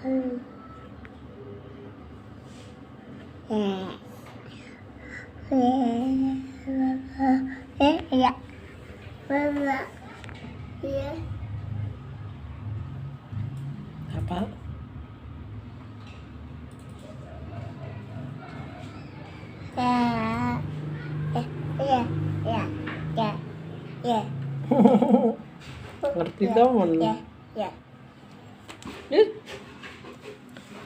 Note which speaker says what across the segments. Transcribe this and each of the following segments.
Speaker 1: Ya. Mama. Ya.
Speaker 2: Apa?
Speaker 1: Ya.
Speaker 2: Ngerti temen.
Speaker 1: Ya.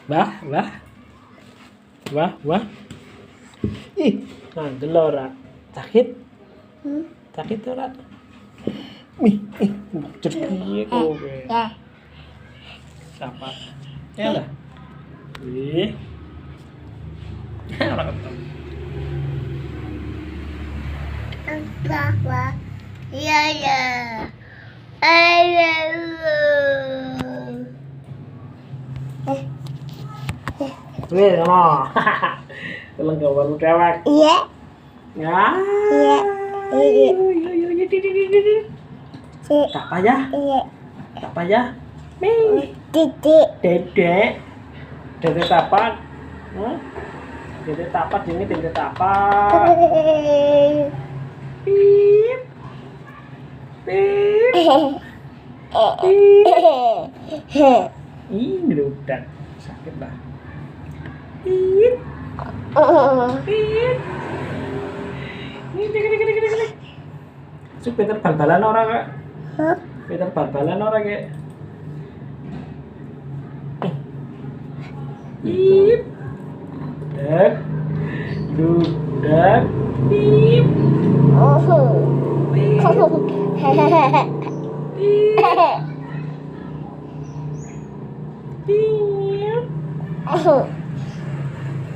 Speaker 2: Bah. Ih, ngandel ora. Sakit? Sakit ora? Bocor piye kowe?
Speaker 1: Ya.
Speaker 2: Siapa? Ya lah. Ih. Ora ketemu.
Speaker 1: Apa? Ya. Ayo.
Speaker 2: Wih, sama. Telang gambar dewek.
Speaker 1: Iya.
Speaker 2: Ya.
Speaker 1: Iya. Iya.
Speaker 2: Tak payah.
Speaker 1: Iya.
Speaker 2: Tak payah. Nih.
Speaker 1: Titik.
Speaker 2: Dedek. Dedek tapak. Dedek tapak ini dedek tapak. Pip. Pip. Pip. Ih, ngerudak. Sakit lah. Pip. Pip. Ini gede. Su Peter bal-balan ora kak? Peter bal-balan ora kek? Pip. Dek. Dudak. Pip. Pip. Pip.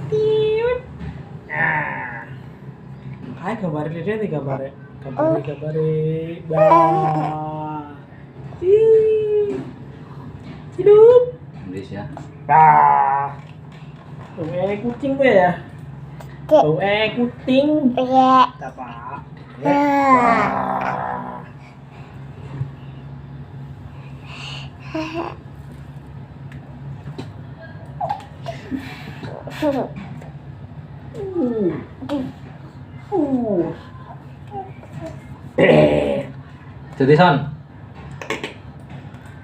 Speaker 2: Pip. Nah. Hai gambar dede nih gambare. Gambare. Bah. Hidup.
Speaker 3: Indonesia.
Speaker 2: Bah. Kucing gue ya. Kucing.
Speaker 1: Iya.
Speaker 2: Apa?
Speaker 3: Jadi son.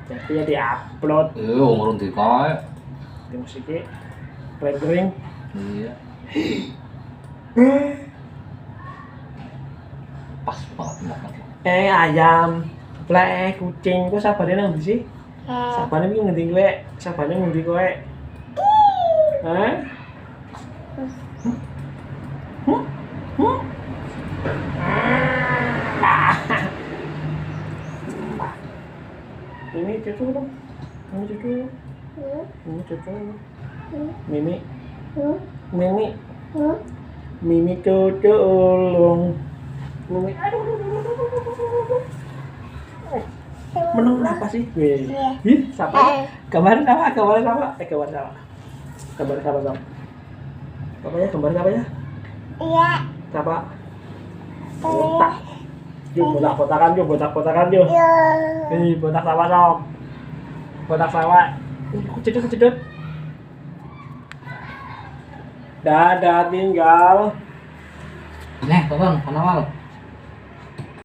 Speaker 2: Jadi ya diupload
Speaker 3: Ngurung dikoy.
Speaker 2: di musiknya kering.
Speaker 3: Iya. Pas banget makan.
Speaker 2: Ayam, kucing, kok sabane nang ndi sih? Sabane iki ngendi kowe? Sabane ngendi kowe? Hah? Ini cucu dong. Ini cucu. Ini cucu. Mimi. Mimi. Mimi cucu ulung. Mimi. Aduh. Menang apa sih? Ih, siapa? Gambar sama. Gambar sama. Gambar sama. Apa ya? Gambar apa ya?
Speaker 1: Iya.
Speaker 2: Siapa? Botak. Yuk, botak-botakan yuk.
Speaker 1: Iya.
Speaker 2: Ih, botak sawah dong. Botak sawah. Kecedut. Dadah tinggal.
Speaker 3: Nih, tolong, kenapa lo?